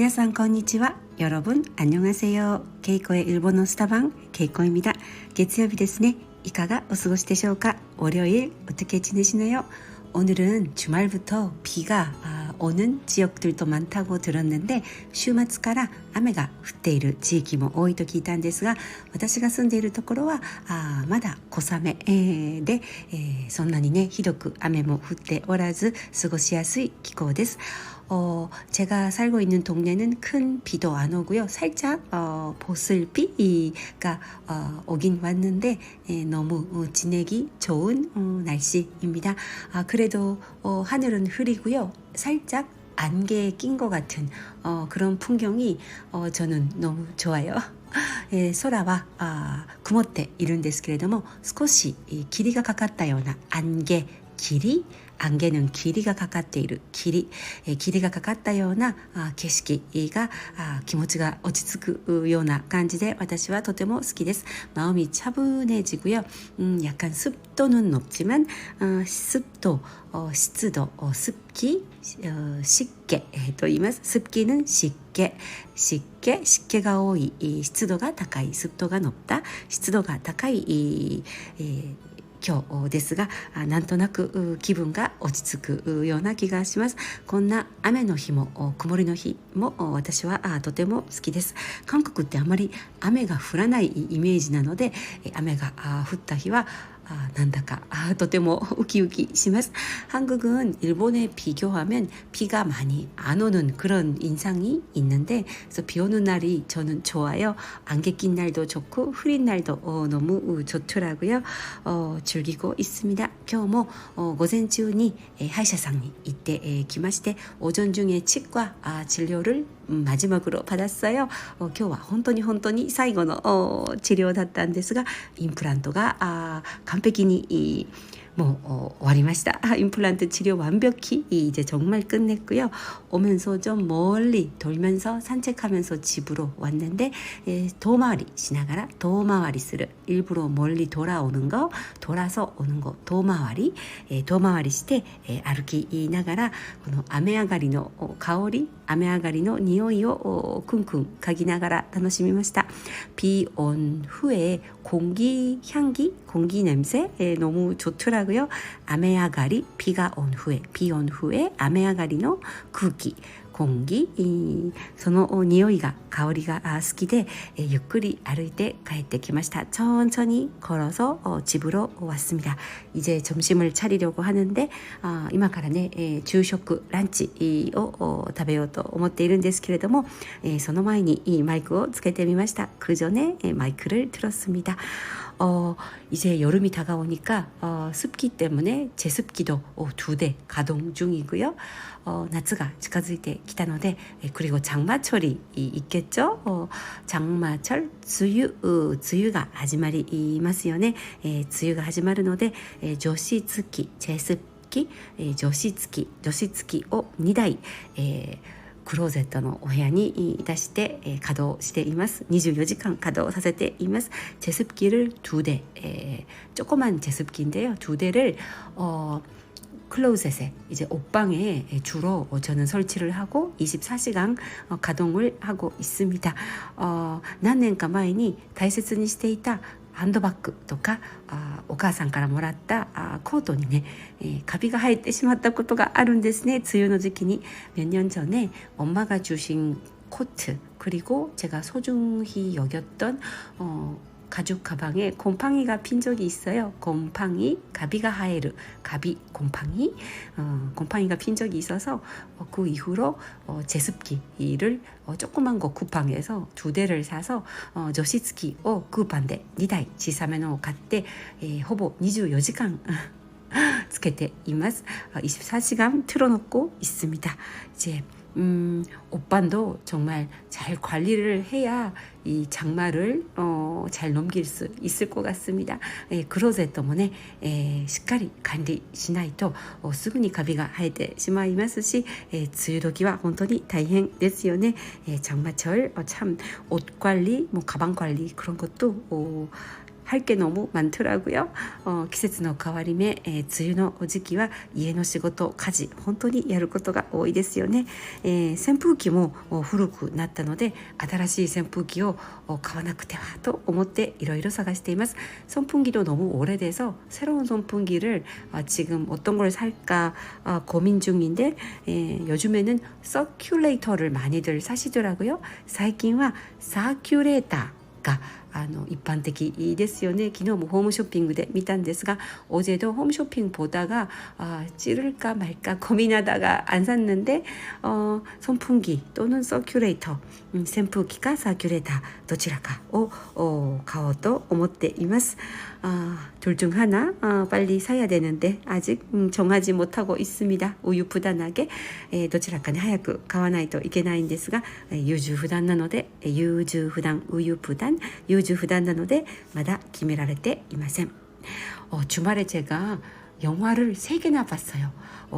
皆さんこんにちは。여러분 안녕하세요. 케이코의 일본어 스타방 케이코입니다. 月曜日ですね。いかがお過ごしでしょうか? 월요일 어떻게 지내시나요? 오늘은 주말부터 비가 오는 지역들도 많다고 들었는데週末から雨が降っている地域も多いと聞いたんですが、私が住んでいるところはまだ小雨、で、そんなにねひどく雨も降っておらず過ごしやすい気候です。제가 살고 있는 동네는 큰 비도 안 오고요. 살짝 보슬비가 오긴 왔는데 너무 지내기 좋은 날씨입니다. 그래도 하늘은 흐리고요. 살짝 안개에 낀 것 같은 그런 풍경이 저는 너무 좋아요. 空は曇っているんですけれども、少し霧がかかったような霧안개는霧がかかっている霧がかかったような景色が気持ちが落ち着くような感じで私はとても好きです。마음이 차분해지고요. 약간 습도는 높지만 습도,湿度, 습기,湿気と言います。습기는湿気が多い、湿度が高い、습도가 높다、湿度が高い、今日ですが、なんとなく気分が落ち着くような気がします。こんな雨の日も曇りの日も私はとても好きです。韓国ってあまり雨が降らないイメージなので、雨が降った日はなんだかとてもウキウキします。한국은 일본에 비교하면 비가 많이 안 오는 그런 인상이 있는데, 그래서 비 오는 날이 저는 좋아요. 안개 낀 날도 좋고 흐린 날도 너무 좋더라고요. 즐기고 있습니다. 今日も午前中に歯医者さんに行ってきまして、오전 중에 치과 진료를 마지막으로 받았어요. 今日は本当に最後の治療だったんですが、インプラントが完璧にもう終わりました。임플란트 치료 완벽히 이제 정말 끝냈고요. 오면서 좀 멀리 돌면서 산책하면서 집으로 왔는데 도마와리 지나가라 도마와리する 일부러 멀리 돌아서 오는 거 도마와리 して歩きながらこの雨上がりの香り雨上がりの匂いをくんくん嗅ぎながら楽しみました。비 온 후에 공기 향기 공기 냄새 너무 좋더라고요. 아메아가리 비가 온 후에 비 온 후에 아메아가리の空気공기その匂いが香りが好きでゆっくり歩いて帰ってきました。천천히 걸어서 집으로 왔습니다. 이제 점심을 차리려고 하는데今からね昼食ランチを食べようと思っているんですけれども、その前にマイクをつけてみました。그 전에 마이크를 틀었습니다. 이제 여름이 다가오니까 습기 때문에 제습기도 2대 가동 중이고요.夏が 近づいてきたので 그리고 장마철이 있겠죠. 장마철 梅雨が始まりますよね。梅雨が始まるので除湿機除湿機を2台クローゼットのお部屋に出して稼働しています。24時間稼働させています。제습기를 2대 조그만 제습기인데요. 2대를 클로zet에 이제 옷방에 주로 저는 설치를 하고 24시간 가동을 하고 있습니다. 何年か前に大切にしていたハンドバッグとかお母さんからもらったコートにねカビが生えてしまったことがあるんですね。梅雨の時期に몇 년 전에 엄마가 주신 코트 그리고 제가 소중히 여겼던 가죽 가방에 곰팡이가 핀 적이 있어요. 곰팡이, 가비가 하에르, 곰팡이가 핀 적이 있어서 그 이후로 제습기를 조그만 거 쿠팡에서 2대를 사서 조시츠키をクーパンで2台小さめのを買ってほぼ24時間つけています。 24시간 틀어놓고 있습니다. 이제 옷반도 정말 잘 관리를 해야 이 장마를 잘 넘길 수 있을 것 같습니다.クローゼットもねしっかり管理しないとすぐにカビが生えてしまいますし梅雨時は本当に大変ですよね。 장마철 참 옷 관리, 가방 관리 그런 것도 할 게 너무 많더라고요. 季節の変わり目、梅雨の時期は家の仕事、家事、本当にやることが多いですよね。扇風機も古くなったので新しい扇風機を買わなくてはと思っていろいろ探しています。선풍기도 너무 오래돼서 새로운 선풍기를 지금 어떤 걸 살까 고민 중인데 요즘에는 서큘레이터를 많이들 사시더라고요. 最近はサーキュレーターが一般的ですよね。昨日もホームショッピングで見たんですが어제도 홈 쇼핑 보다가 찌를까 말까 고민하다가 안 샀는데 선풍기 또는 서큘레이터扇風機か 서큘레이터 どちらかを買おうと思っています。둘 중 하나 빨리 사야 되는데 아직 정하지 못하고 있습니다. 우유부단하게 どちらかね早く買わないといけないんですが優柔不断なので優柔不断우유부단 유주부단なのでまだ決められていません。주말에 제가 영화를 3개나 봤어요.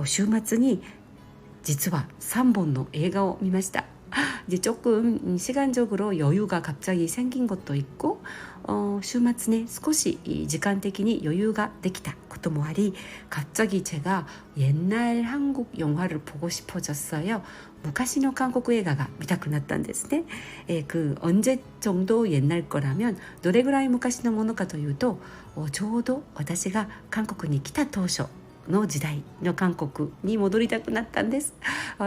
週末に実は3本の映画を見ました。 이제 조금 시간적으로 여유가 갑자기 생긴 것도 있고週末ね少し時間的に余裕ができたこともあり 갑자기 제가 옛날 한국 영화를 보고 싶어졌어요. 昔の韓国映画が見たくなったんですね。그 언제 정도 옛날 거라면 どれぐらい昔のものかというとちょうど私が韓国に来た当初の時代の韓国に戻りたくなったんです。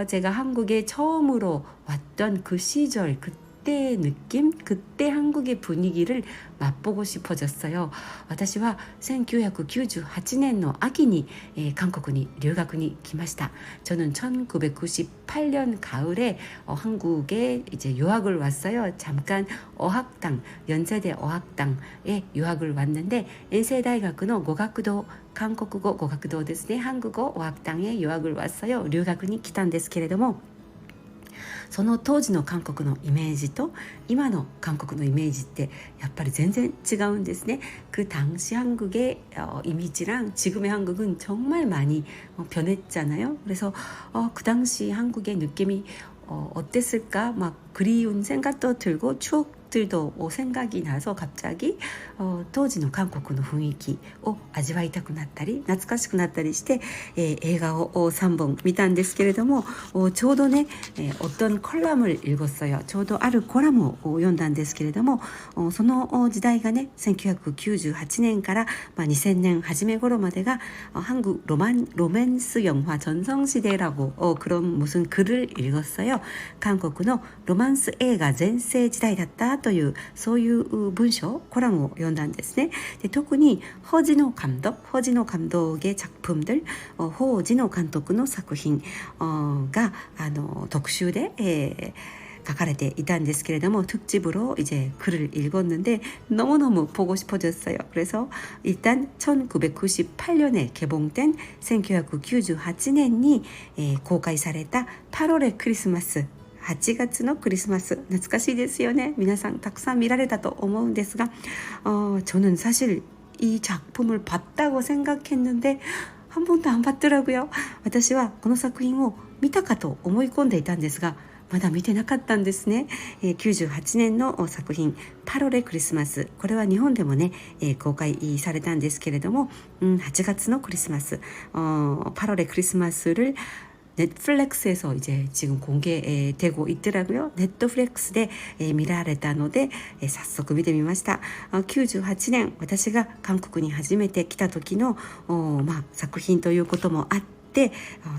제가 한국에 처음으로 왔던 그 시절 그때 느낌 그때 한국의 분위기를 맛보고 싶어졌어요. 私は1998年の秋に韓国に留学に来ました。 저는 1998년 가을에 한국에 이제 유학을 왔어요. 잠깐 어학당 연세대 어학당에 유학을 왔는데 엔세대학의 고학도 한국어 고학도 ですね 한국어 어학당에 유학을 왔어요.留学に来たんですけれどもその当時の韓国のイメージと今の韓国のイメージってやっぱり全然違うんですね。그 당시 한국의 이미지랑 지금의 한국은 정말 많이 변했잖아요. 그래서 그 당시 한국의 느낌이 어땠을까 막 그리운 생각도 들고 추억들도 생각이 나서 갑자기 当時の韓国の雰囲気を味わいたくなったり懐かしくなったりして、映画を3本見たんですけれどもちょうどね、어떤 컬럼을 읽었어요. ちょうどあるコラムを読んだんですけれどもその時代がね1998年から2000年初め頃までが한국 로맨스 영화 전성시대라고 그런 무슨 글을 읽었어요. 한국의 로맨스 映画全盛時代だったというそういう文章コラムを読んだんですね。で特に호진호 감독의 작품들 호진호監督の作品が特集で書かれていたんですけれども특집으로 이제 글을 읽었는데 너무너무 보고 싶어졌어요. 그래서 일단 1998년에 개봉된 1998년に公開された 8월의 크리스마스 8月のクリスマス懐かしいですよね。皆さんたくさん見られたと思うんですが저는 사실 이 작품을 봤다고 생각했는데 한 번도 안 봤더라고요. 私はこの作品を見たかと思い込んでいたんですがまだ見てなかったんですね。98年の作品 8월의 크리스마스 これは日本でもね、公開されたんですけれども、8月のクリスマス 8월의 크리스마스를 넷플릭스에서 이제 지금 공개되고 있더라고요. 넷플릭스에 見られたので早速見てみました。98年私が韓国に初めて来た時の作品ということもあって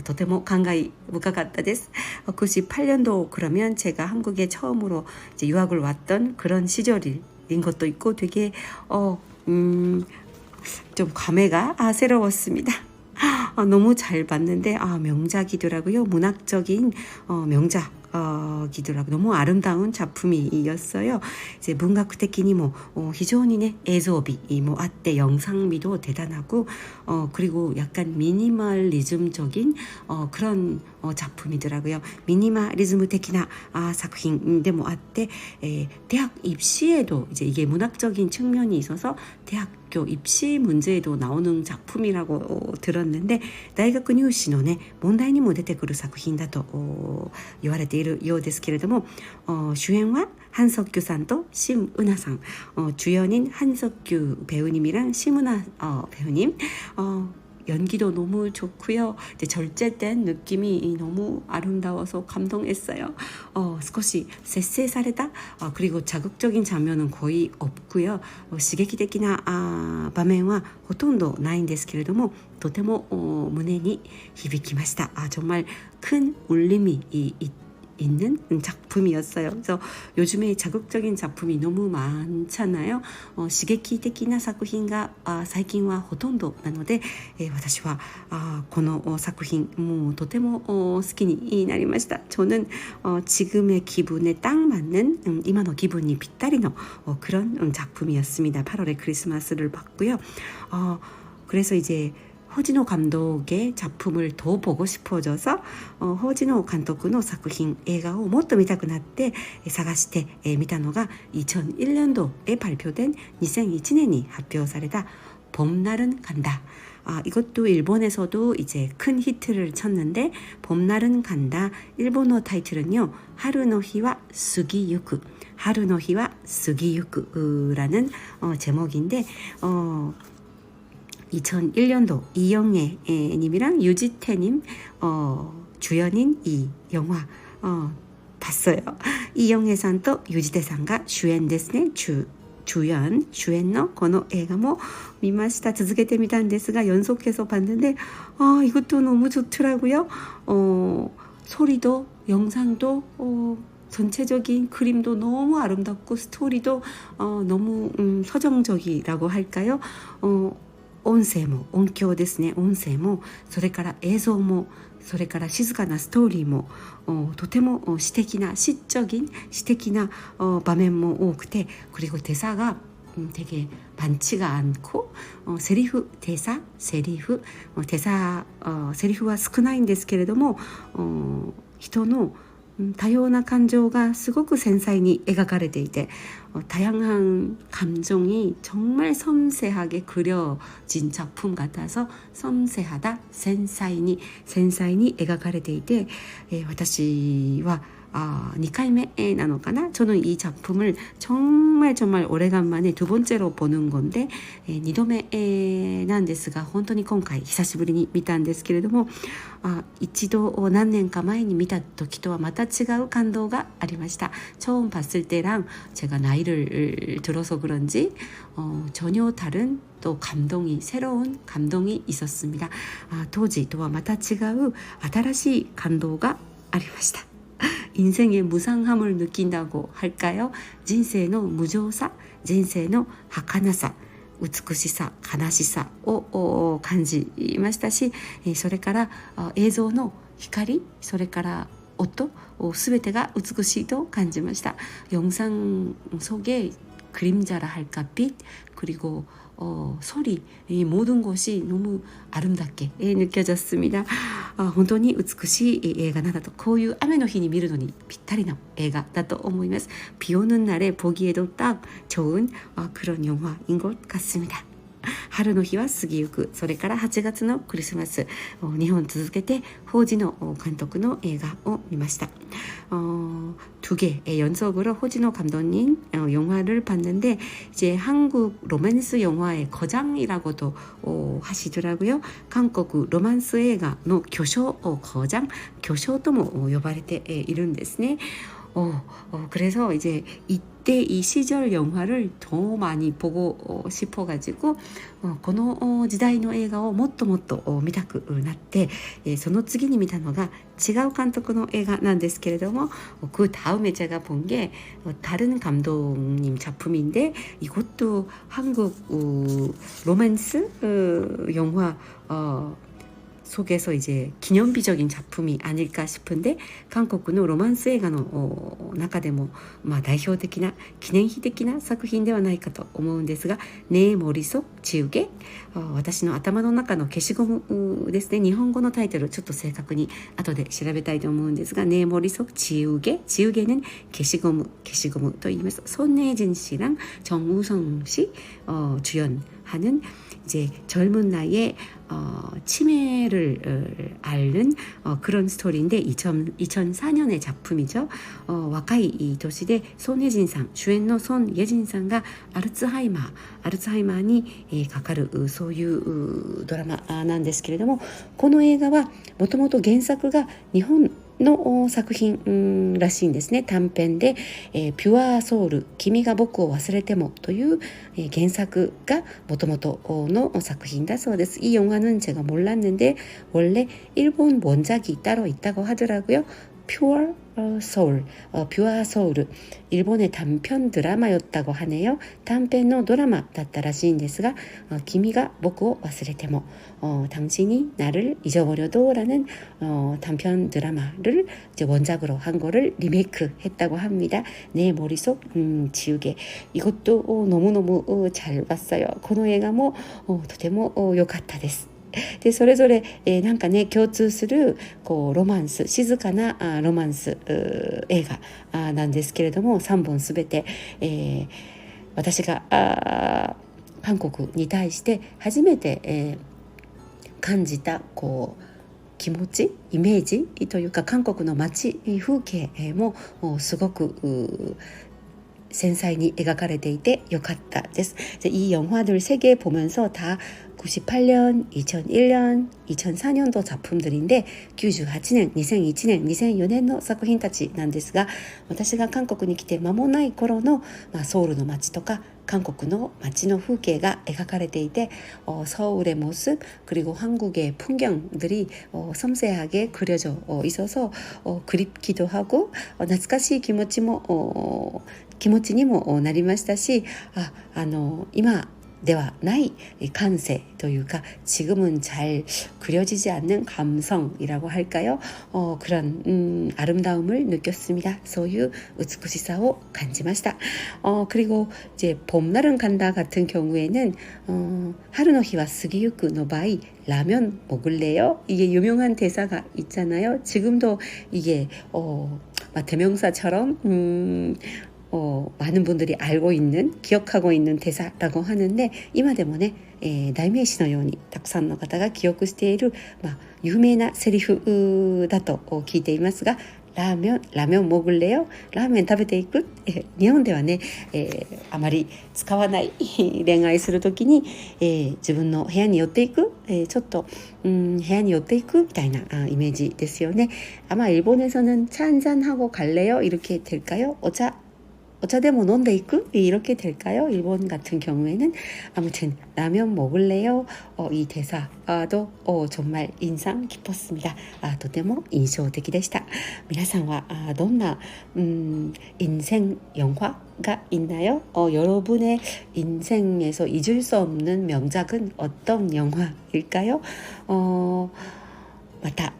とても感慨深かったです。 98년도 그러면 제가 한국에 처음으로 이제 유학을 왔던 그런 시절인 것도 있고 되게 좀 감회가 새로웠습니다. 너무 잘 봤는데 명작이더라고요. 문학적인 명작이더라고요. 너무 아름다운 작품이었어요. 이제 문학的にも 非常にね 映像美もあって 영상미도 대단하고 그리고 약간 미니멀리즘적인 그런 작품이더라고요. 미니멀리즘적인 작품でもあって 대학 입시에도 이제 이게 문학적인 측면이 있어서 대학교 입시 문제에도 나오는 작품이라고 들었는데 大学入試のね問題にも出てくる作品だと言われているようですけれども主演は 한석규さんと 심은하さん, 주연인 한석규 배우님이랑 심은하 배우님, 연기도 너무 좋고요. 이제 절제된 느낌이 너무 아름다워서 감동했어요. 少し節制された, 그리고 자극적인 장면은 거의 없고요. 刺激的な場面はほとんどないんですけれども, とても胸に響きました. 정말 큰 울림이 있는 작품이었어요. 그래서 요즘에 자극적인 작품이 너무 많잖아요. 刺激的な作品が最近はほとんどなので、私はこの作品もうとても好きになりました. 저는 지금의 기분에 딱 맞는 이마의 기분이 빗다리는 그런 작품이었습니다. 8월에 크리스마스를 봤고요. 그래서 이제 호진호 감독의 작품을 더 보고 싶어져서 호진호 감독의 작품, 映画をもっと見たくなって探して見たのが 2001년도에 발표된 2001년に発表された 봄날은 간다. 이것도 일본에서도 이제 큰 히트를 쳤는데, 봄날은 간다 일본어 타이틀은요, 하루노히와 스기유쿠, 하루노히와 스기유쿠라는 제목인데, 2001년도 이영애 님이랑 유지태 님 주연인 이 영화 봤어요. 이영애 さんと 유지태 さんが主演ですね. 주연のこの映画も見ました. 続けてみたんですが 연속해서 봤는데 이것도 너무 좋더라고요. 소리도 영상도 전체적인 그림도 너무 아름답고 스토리도 너무 서정적이라고 할까요? 音声も音響ですね。音声もそれから映像もそれから静かなストーリーもとても詩的な詩的な場面も多くて, 그리고 대사가 되게 많지가 않고 대사 세리프は少ないんですけれども人の多様な感情がすごく繊細に描かれていて 다양한 감정이 정말 섬세하게 그려진 작품 같아서 섬세하다,繊細に 描かれていて 私は 2回目なのかな? 저는 이 작품을 정말 오래간만에 두 번째로 보는 건데 2度目なんですが 本当に今回久しぶりに見たんですけれども 一度何年か前に見た時とはまた違う感動がありました. 처음 봤을 때랑 제가 나이를 들어서 그런지 전혀 다른 또 감동이 새로운 감동이 있었습니다. 当時とはまた違う新しい感動がありました. 인생의 무상함을 느낀다고 할까요? 人生の無常さ, 人生の儚さ, 美しさ、悲しさを感じましたし、それから映像の光、それから音、すべてが美しいと感じました. 영상 속에 그림자라 할까, 빛, 그리고 소리, 이 모든 것이 너무 아름답게 느껴졌습니다. 本当に美しい映画なんだと、こういう雨の日に見るのにぴったりな映画だと思います. 비 오는 날에 보기에도 딱 좋은 그런 영화인 것 같습니다. 春の日は過ぎゆく、それから8月のクリスマス、2本続けて호진호監督の映画を見ました. 두 개 연속으로 호진호 감독님 영화를 봤는데, 이제 한국 로맨스 영화의 거장이라고도 하시더라고요. 한국 로맨스映画の 거장, 교쇼とも 呼ばれているんですね. 그래서 이제 이때 이 시절 영화를 더 많이 보고 싶어가지고 この時代の映画をもっともっと見たくなって、その次に見たのが違う監督の映画なんですけれども, 그 다음에 제가 본 게 다른 감독님 작품인데, 이것도 한국 로맨스 영화 속에서 이제 기념비적인 작품이 아닐까 싶은데, 한국의 로맨스 映画の中でも代表的な記念碑的な作品ではないかと思うんですが、내 머릿속 지우개、私の頭の中の消しゴムですね。日本語のタイトルちょっと正確に後で調べたいと思うんですが、내 머릿속 지우개, 지우개는消しゴムと言います. 손예진 씨랑 정우성 씨 주연하는 이제 젊은 나이에 치매를 앓는 그런 스토리인데 2004년의 작품이죠. 若い年でソン・イェジンさん主演のソン・イェジンさんがアルツハイマーにかかるそういうドラマなんですけれども、この映画はもともと原作が日本の作品らしいんですね。短編で、ピュアソウル君が僕を忘れてもという、原作がもともとの作品だそうです。이 영화는 제가 몰랐는데 원래 일본 원작이 따로 있다고 하더라고요. Pure Soul, Pure Soul, 일본의 단편 드라마였다고 하네요. 단편의 드라마 だったらしいんですが、君が僕を忘れても, 당신이 나를 잊어버려도 라는 단편 드라마를 이제 원작으로 한 거를 리메이크 했다고 합니다. 내 머릿속 지우개. 이것도 너무너무 잘 봤어요. この映画もとても良かったです。でそれぞれ、なんかね共通するこうロマンス静かなロマンス映画なんですけれども3本すべて、私が韓国に対して初めて、感じたこう気持ちイメージというか韓国の街風景もすごく繊細に描かれていてよかったです。이 영화들 3개 보면서 다 98년, 2001년, 2004년도 작품들인데 98年、2001年、2004年の作品たちなんですが、私が韓国に来て間もない頃の、ソウルの街とか韓国の街の風景が描かれていて서울의 모습 그리고 한국의 풍경들이 섬세하게 그려져 있어서 그립기도 하고 懐かしい気持ちにもなりましたし、今ではない感性というか지금은 잘 그려지지 않는 감성이라고 할까요? 그런 아름다움을 느꼈습니다. そういう美しさを感じました。 그리고 이제 봄날은 간다 같은 경우에는 하루노히와 스기유쿠의 場合 라면 먹을래요? 이게 유명한 대사가 있잖아요. 지금도 이게 대명사처럼 많은 분들이 알고 있는 기억하고 있는 대사라고 하는데 今でもね、代名詞のようにたくさんの方が記憶している、有名なセリフだと聞いていますが、ラーメン먹을래요? ラーメン食べていく？日本ではね、あまり使わない恋愛するときに、自分の部屋に寄っていく、ちょっと部屋に寄っていくみたいなイメージですよね。아마 일본에서는 차 한잔 하고 갈래요? 이렇게 될까요? 어차대모 논데이크 이렇게 될까요? 일본 같은 경우에는 아무튼 라면 먹을래요? 이 대사도 정말 인상 깊었습니다. とても印象的でした。皆さんはどんな인생 영화가 있나요? 여러분의 인생에서 잊을 수 없는 명작은 어떤 영화일까요? また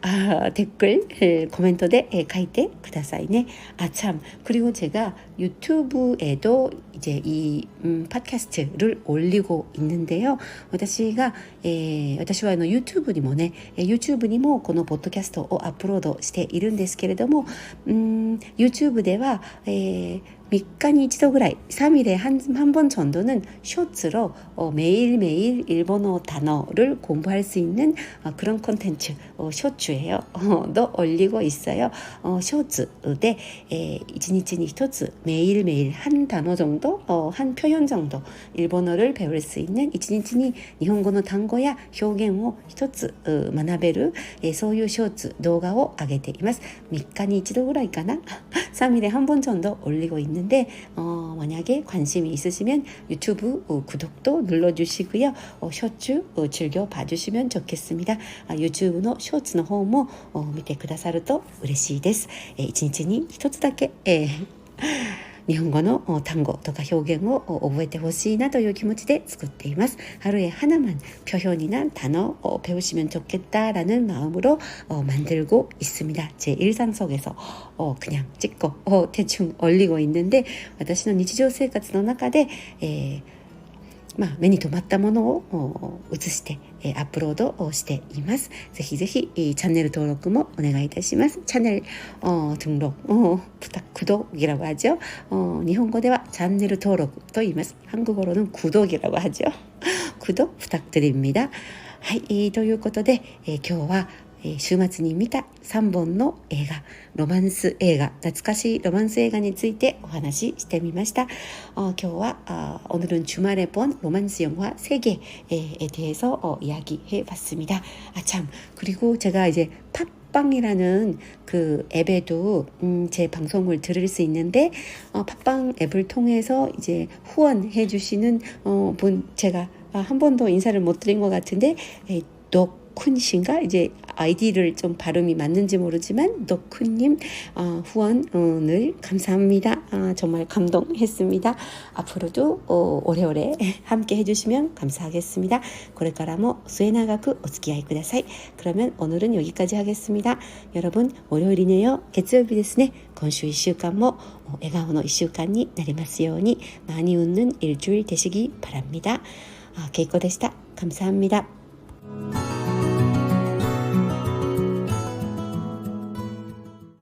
댓글 코멘트에 書いてくださいね。참 그리고 제가 유튜브에도 이제 이 팟캐스트를 올리고 있는데요. 私は유튜브にもね 유튜브にもこのポッドキャストをアップロードしているんですけれども、YouTube では、3日に1度ぐらい 3일에 한 번 정도는 쇼츠로 매일매일 일본어 단어를 공부할 수 있는 그런 콘텐츠 쇼츠예요. 도 올리고 있어요. 쇼츠で 1日に1つ 매일매일 한 단어 정도 한 표현 정도 일본어를 배울 수 있는 1日に日本語の単語や表現を1つ学べるそういうショーツ動画を上げています。3日に1度ぐらいかな 3일에 한 번 정도 올리고 있는데 만약에 관심이 있으시면 유튜브 구독도 눌러주시고요. 쇼츠 즐겨 봐주시면 좋겠습니다. 유튜브의 쇼츠の方も見てくださると嬉しいです。1日に1つだけ日本語の単語とか表現を覚えてほしいなという気持ちで作っています。하루에 하나만 표현이나 단어 배우시면 좋겠다라는 마음으로 만들고 있습니다. 제 일상 속에서 그냥 찍고 대충 올리고 있는데 私の日常生活の中で目に留まったものを映してアップロードをしています。ぜひぜひチャンネル登録もお願いいたします。チャンネル등록 구독이라고 하죠. 일본어ではチャンネル登録と言います。한국어로는 구독이라고 하죠. 구독 부탁드립니다. はい、ということで、今日は週末に見た3本の映画、ロマンス映画、懐かしいロマンス映画についてお話ししてみました。今日は오늘은 주말에 본 로만스 영화 3개에 대해서 이야기해 봤습니다. 참, 그리고 제가 이제 팟빵이라는 그 앱에도 제 방송을 들을 수 있는데 팟빵 앱을 통해서 이제 후원해 주시는 분 제가 한 번도 인사를 못 드린 것 같은데 너쿤씨인가 이제 아이디를 좀 발음이 맞는지 모르지만 너쿤님 후원을 감사합니다. 정말 감동했습니다. 앞으로도 오래오래 함께 해주시면 감사하겠습니다. これからも末永くお付き合いください. 그러면 오늘은 여기까지 하겠습니다. 여러분 월요일이네요. 月曜日ですね. 今週1週間も笑顔の1週間になりますように많이 웃는 일주일 되시기 바랍니다. 케이코でした. 감사합니다.